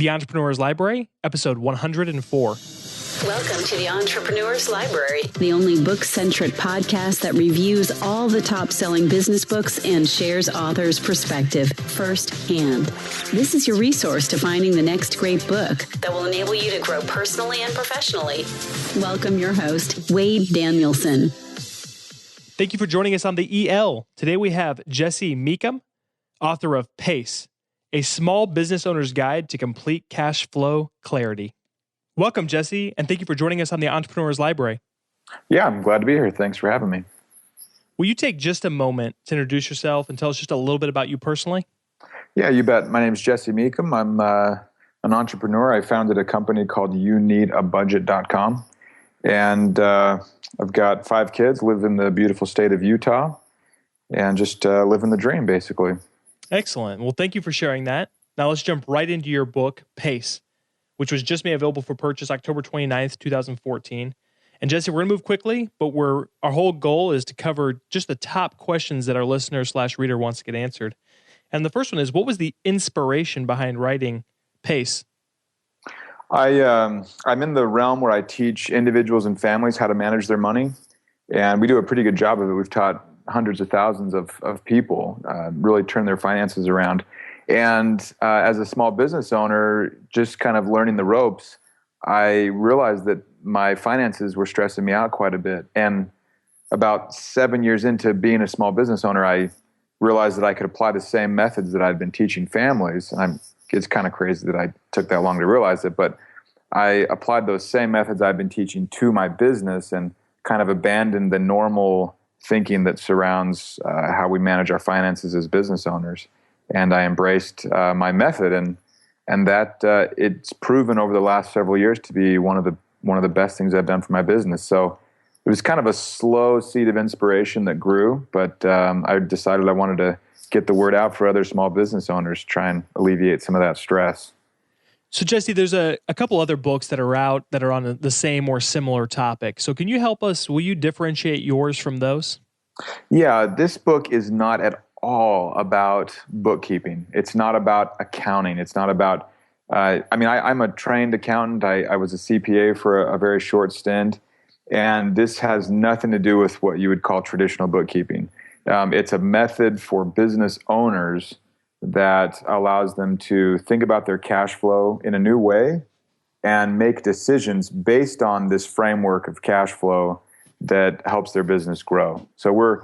The Entrepreneur's Library, episode 104. Welcome to the Entrepreneur's Library, the only book-centric podcast that reviews all the top-selling business books and shares authors' perspective firsthand. This is your resource to finding the next great book that will enable you to grow personally and professionally. Welcome your host, Wade Danielson. Thank you for joining us on the EL. Today we have Jesse Mecham, author of PACE, a small business owner's guide to complete cash flow clarity. Welcome, Jesse, and thank you for joining us on the Entrepreneur's Library. Yeah, I'm glad to be here. Thanks for having me. Will you take just a moment to introduce yourself and tell us just a little bit about you personally? Yeah, you bet. My name is Jesse Mecham. I'm an entrepreneur. I founded a company called YouNeedABudget.com, and I've got 5 kids, live in the beautiful state of Utah, and just living the dream, basically. Excellent. Well, thank you for sharing that. Now let's jump right into your book, PACE, which was just made available for purchase October 29th, 2014. And Jesse, we're going to move quickly, but our whole goal is to cover just the top questions that our listener/reader wants to get answered. And the first one is, what was the inspiration behind writing PACE? I'm in the realm where I teach individuals and families how to manage their money, and we do a pretty good job of it. We've taught hundreds of thousands of people really turn their finances around. And as a small business owner, just kind of learning the ropes, I realized that my finances were stressing me out quite a bit. And about 7 years into being a small business owner, I realized that I could apply the same methods that I'd been teaching families. And it's kind of crazy that I took that long to realize it, but I applied those same methods I've been teaching to my business and kind of abandoned the normal thinking that surrounds how we manage our finances as business owners. And I embraced my method, and that it's proven over the last several years to be one of the best things I've done for my business. So it was kind of a slow seed of inspiration that grew, but I decided I wanted to get the word out for other small business owners, try and alleviate some of that stress. So Jesse, there's a couple other books that are out that are on the same or similar topic. So can you help us? Will you differentiate yours from those? Yeah, this book is not at all about bookkeeping. It's not about accounting. It's not about, I'm a trained accountant. I was a CPA for a very short stint, and this has nothing to do with what you would call traditional bookkeeping. It's a method for business owners that allows them to think about their cash flow in a new way and make decisions based on this framework of cash flow that helps their business grow. So we're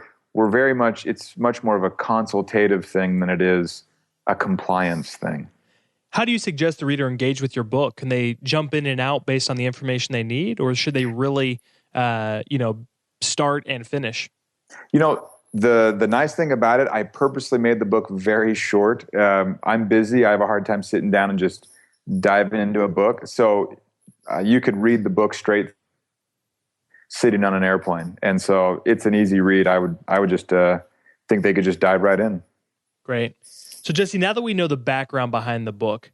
very much, it's much more of a consultative thing than it is a compliance thing. How do you suggest the reader engage with your book? Can they jump in and out based on the information they need, or should they really, start and finish? The nice thing about it, I purposely made the book very short. I'm busy. I have a hard time sitting down and just diving into a book. So you could read the book straight sitting on an airplane. And so it's an easy read. I would just think they could just dive right in. Great. So Jesse, now that we know the background behind the book,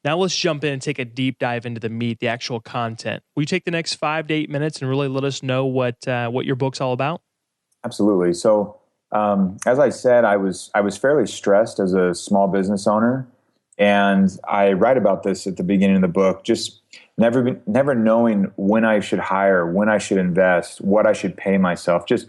now let's jump in and take a deep dive into the meat, the actual content. Will you take the next 5 to 8 minutes and really let us know what your book's all about? Absolutely. So, as I said, I was fairly stressed as a small business owner, and I write about this at the beginning of the book. Just never knowing when I should hire, when I should invest, what I should pay myself. Just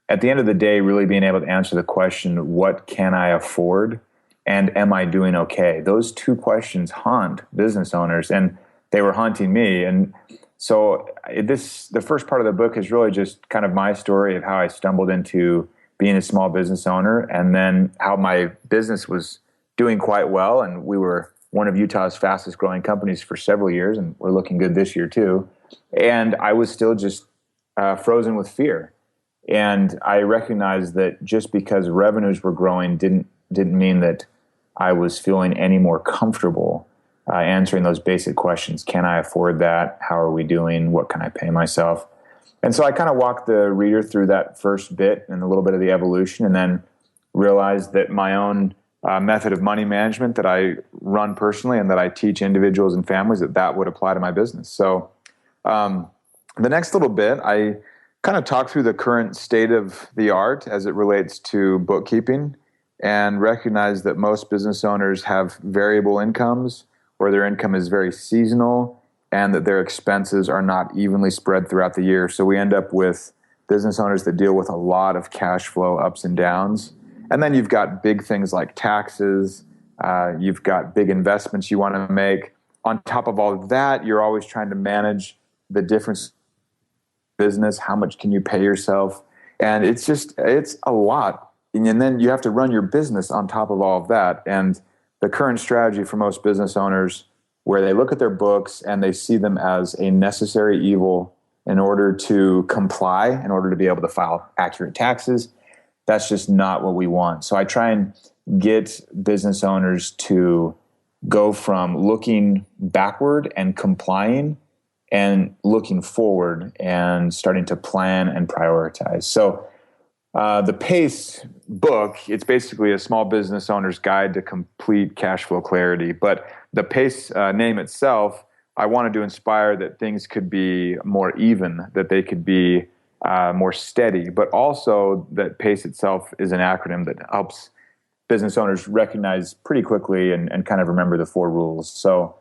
at the end of the day, really being able to answer the question, what can I afford, and am I doing okay? Those 2 questions haunt business owners, and they were haunting me. And so the first part of the book is really just kind of my story of how I stumbled into being a small business owner, and then how my business was doing quite well. And we were one of Utah's fastest growing companies for several years, and we're looking good this year too. And I was still just frozen with fear. And I recognized that just because revenues were growing didn't mean that I was feeling any more comfortable answering those basic questions. Can I afford that? How are we doing? What can I pay myself? And so I kind of walked the reader through that first bit and a little bit of the evolution, and then realized that my own method of money management that I run personally and that I teach individuals and families, that would apply to my business. So the next little bit, I kind of talk through the current state of the art as it relates to bookkeeping, and recognize that most business owners have variable incomes or their income is very seasonal, and that their expenses are not evenly spread throughout the year. So we end up with business owners that deal with a lot of cash flow ups and downs. And then you've got big things like taxes. You've got big investments you want to make. On top of all of that, you're always trying to manage the difference in business. How much can you pay yourself? And it's a lot. And then you have to run your business on top of all of that. And the current strategy for most business owners, where they look at their books and they see them as a necessary evil in order to comply, in order to be able to file accurate taxes, that's just not what we want. So I try and get business owners to go from looking backward and complying and looking forward and starting to plan and prioritize. So the PACE book, it's basically a small business owner's guide to complete cash flow clarity. But the PACE name itself, I wanted to inspire that things could be more even, that they could be more steady, but also that PACE itself is an acronym that helps business owners recognize pretty quickly and kind of remember the 4 rules. So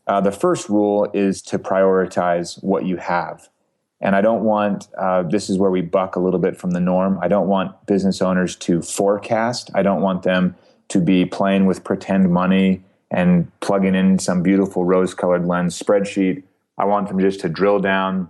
the first rule is to prioritize what you have. And I don't want, this is where we buck a little bit from the norm. I don't want business owners to forecast. I don't want them to be playing with pretend money and plugging in some beautiful rose-colored lens spreadsheet. I want them just to drill down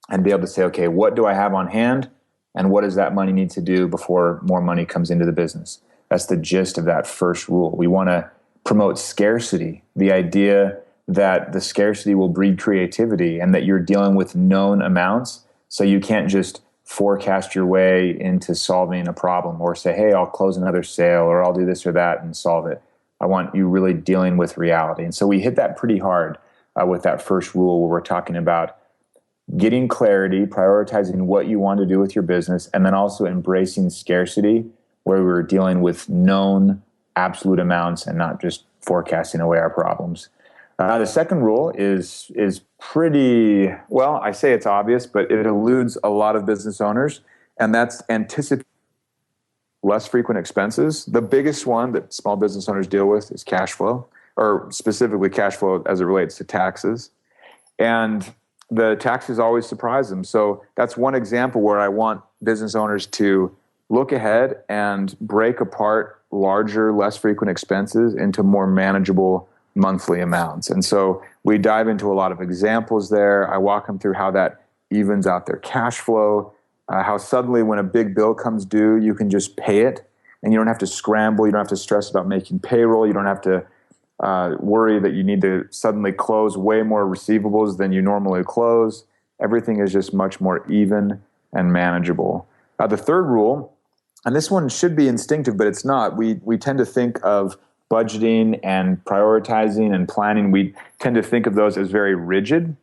and be able to say, okay, what do I have on hand? And what does that money need to do before more money comes into the business? That's the gist of that first rule. We want to promote scarcity, the idea that the scarcity will breed creativity and that you're dealing with known amounts. So you can't just forecast your way into solving a problem or say, hey, I'll close another sale or I'll do this or that and solve it. I want you really dealing with reality. And so we hit that pretty hard with that first rule where we're talking about getting clarity, prioritizing what you want to do with your business, and then also embracing scarcity where we're dealing with known absolute amounts and not just forecasting away our problems. The second rule is pretty, well, I say it's obvious, but it eludes a lot of business owners, and that's anticipate less frequent expenses. The biggest one that small business owners deal with is cash flow, or specifically cash flow as it relates to taxes. And the taxes always surprise them. So that's one example where I want business owners to look ahead and break apart larger, less frequent expenses into more manageable monthly amounts. And so we dive into a lot of examples there. I walk them through how that evens out their cash flow, how suddenly when a big bill comes due, you can just pay it and you don't have to scramble. You don't have to stress about making payroll. You don't have to worry that you need to suddenly close way more receivables than you normally close. Everything is just much more even and manageable. The third rule, and this one should be instinctive, but it's not. We tend to think of budgeting and prioritizing and planning. We tend to think of those as very rigid.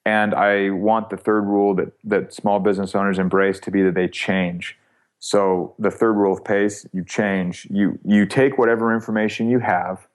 And I want the third rule that small business owners embrace to be that they change. So the third rule of PACE, you change. You take whatever information you have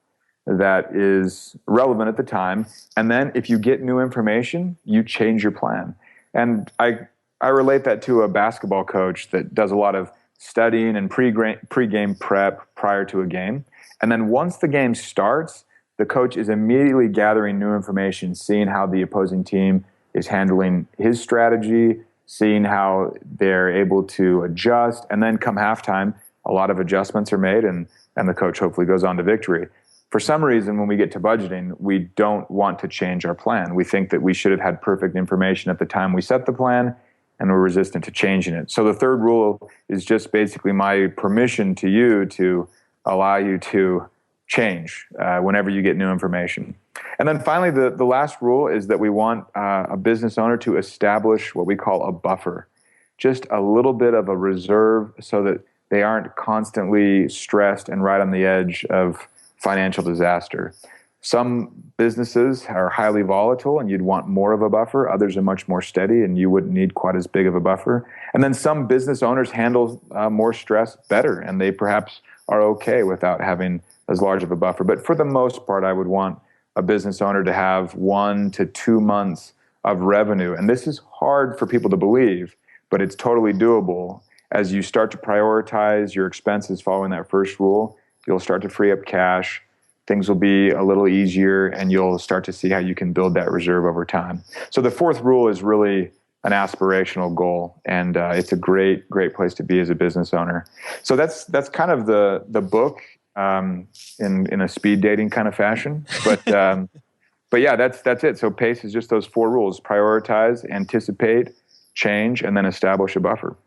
that is relevant at the time, and then if you get new information, you change your plan. And I relate that to a basketball coach that does a lot of studying and pre-game prep prior to a game. And then once the game starts, the coach is immediately gathering new information, seeing how the opposing team is handling his strategy, seeing how they're able to adjust. And then come halftime, a lot of adjustments are made and the coach hopefully goes on to victory. For some reason, when we get to budgeting, we don't want to change our plan. We think that we should have had perfect information at the time we set the plan, and we're resistant to changing it. So the third rule is just basically my permission to you to allow you to change whenever you get new information. And then finally, the last rule is that we want a business owner to establish what we call a buffer, just a little bit of a reserve so that they aren't constantly stressed and right on the edge of financial disaster. Some businesses are highly volatile and you'd want more of a buffer. Others are much more steady and you wouldn't need quite as big of a buffer. And then some business owners handle more stress better and they perhaps are okay without having as large of a buffer. But for the most part, I would want a business owner to have 1 to 2 months of revenue. And this is hard for people to believe, but it's totally doable. As you start to prioritize your expenses following that first rule, you'll start to free up cash. things will be a little easier, and you'll start to see how you can build that reserve over time. So the fourth rule is really an aspirational goal, and it's a great place to be as a business owner. So that's kind of the book in a speed dating kind of fashion, but yeah, that's it. So PACE is just those 4 rules: prioritize, anticipate, change, and then establish a buffer.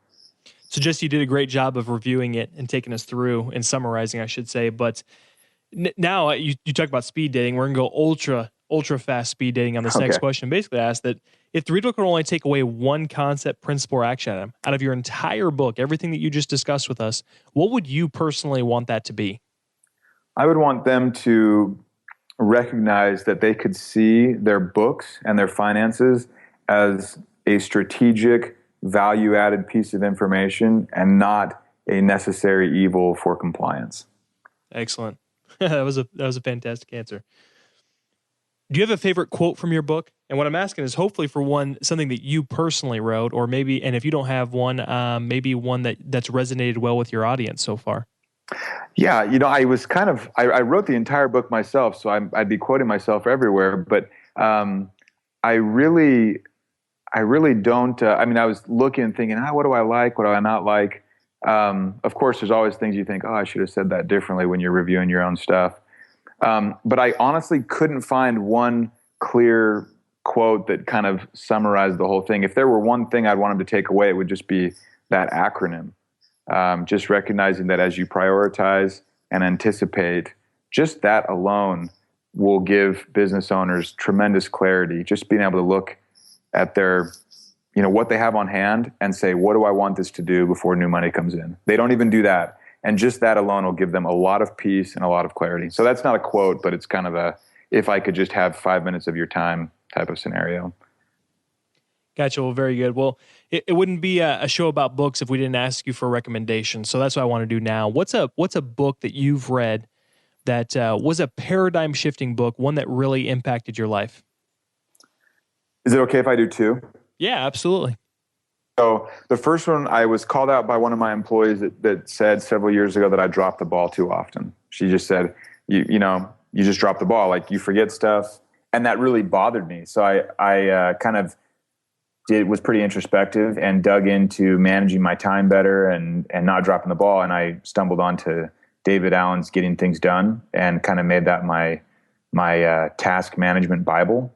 So Jesse, you did a great job of reviewing it and taking us through and summarizing, I should say. But now you talk about speed dating. We're going to go ultra fast speed dating on this next question. Basically, I asked that if the reader could only take away one concept, principle, or action item out of your entire book, everything that you just discussed with us, what would you personally want that to be? I would want them to recognize that they could see their books and their finances as a strategic, value-added piece of information and not a necessary evil for compliance. Excellent. That was a fantastic answer. Do you have a favorite quote from your book? And what I'm asking is hopefully for something that you personally wrote, or maybe, and if you don't have one, maybe one that's resonated well with your audience so far. Yeah, I was I wrote the entire book myself, so I'd be quoting myself everywhere, but I really don't, I was looking and thinking, what do I like? What do I not like? Of course, there's always things you think, I should have said that differently when you're reviewing your own stuff. But I honestly couldn't find one clear quote that kind of summarized the whole thing. If there were one thing I'd want them to take away, it would just be that acronym. Just recognizing that as you prioritize and anticipate, just that alone will give business owners tremendous clarity. Just being able to look at their, what they have on hand and say, what do I want this to do before new money comes in? They don't even do that. And just that alone will give them a lot of peace and a lot of clarity. So that's not a quote, but it's kind of if I could just have 5 minutes of your time type of scenario. Gotcha. Well, very good. Well, it wouldn't be a show about books if we didn't ask you for recommendations. So that's what I want to do now. What's a book that you've read that was a paradigm shifting book, one that really impacted your life? Is it okay if I do 2? Yeah, absolutely. So the first one, I was called out by one of my employees that said several years ago that I dropped the ball too often. She just said, you just drop the ball, like you forget stuff. And that really bothered me. So I kind of was pretty introspective and dug into managing my time better and not dropping the ball. And I stumbled onto David Allen's Getting Things Done and kind of made that my task management Bible.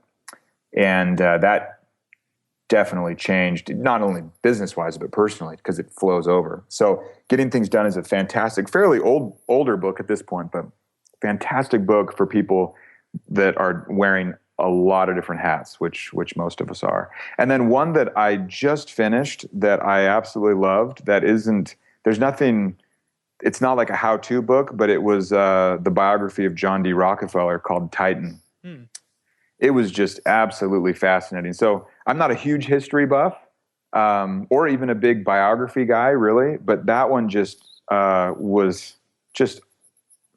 And that definitely changed, not only business-wise, but personally, because it flows over. So Getting Things Done is a fantastic, fairly older book at this point, but fantastic book for people that are wearing a lot of different hats, which most of us are. And then one that I just finished that I absolutely loved, it's not like a how-to book, but it was the biography of John D. Rockefeller called Titan. It was just absolutely fascinating. So I'm not a huge history buff or even a big biography guy, really, but that one just was just,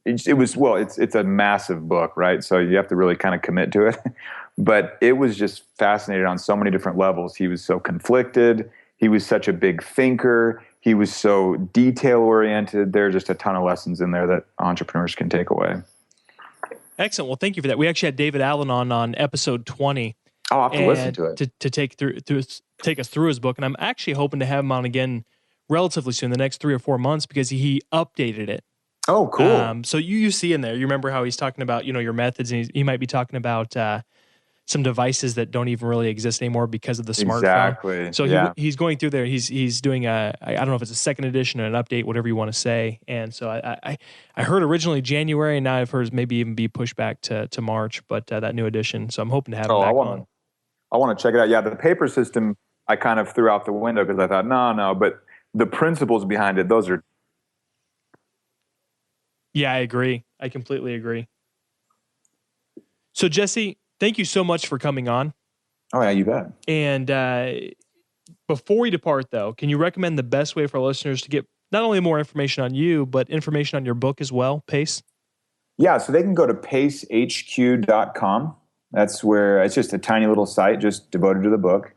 it's a massive book, right? So you have to really kind of commit to it. But it was just fascinating on so many different levels. He was so conflicted. He was such a big thinker. He was so detail-oriented. There are just a ton of lessons in there that entrepreneurs can take away. Excellent. Well, thank you for that. We actually had David Allen on episode 20. I'll have to listen to it. To take us through his book. And I'm actually hoping to have him on again relatively soon, the next 3 or 4 months, because he updated it. Oh, cool. So you see in there, you remember how he's talking about, your methods, and he might be talking about some devices that don't even really exist anymore because of the smartphone. Exactly. So he's going through there. He's doing I don't know if it's a second edition or an update, whatever you want to say. And so I heard originally January, and now I've heard maybe even be pushed back to March, but that new edition. So I'm hoping to have him back on. I want to check it out. Yeah, the paper system I kind of threw out the window because I thought, no, but the principles behind it, those are. Yeah, I agree. I completely agree. So Jesse, thank you so much for coming on. Oh, yeah, you bet. And before we depart, though, can you recommend the best way for our listeners to get not only more information on you, but information on your book as well, PACE? Yeah, so they can go to pacehq.com. That's where it's just a tiny little site just devoted to the book.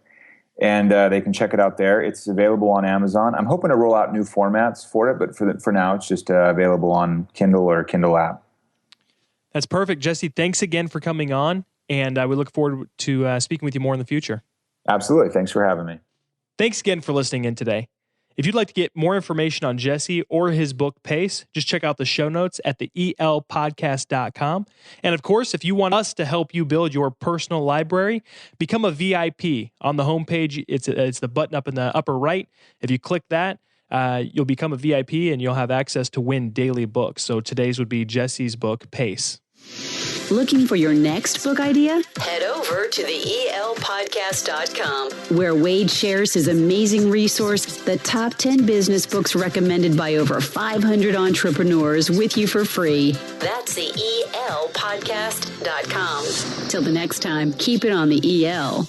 And they can check it out there. It's available on Amazon. I'm hoping to roll out new formats for it, but for now, it's just available on Kindle or Kindle app. That's perfect. Jesse, thanks again for coming on, and we look forward to speaking with you more in the future. Absolutely. Thanks for having me. Thanks again for listening in today. If you'd like to get more information on Jesse or his book, Pace, just check out the show notes at the elpodcast.com. And of course, if you want us to help you build your personal library, become a VIP. On the homepage, it's the button up in the upper right. If you click that, you'll become a VIP and you'll have access to win daily books. So today's would be Jesse's book, Pace. Looking for your next book idea? Head over to the elpodcast.com, where Wade shares his amazing resource, the top 10 business books recommended by over 500 entrepreneurs, with you for free. That's the elpodcast.com. Till the next time, keep it on the EL.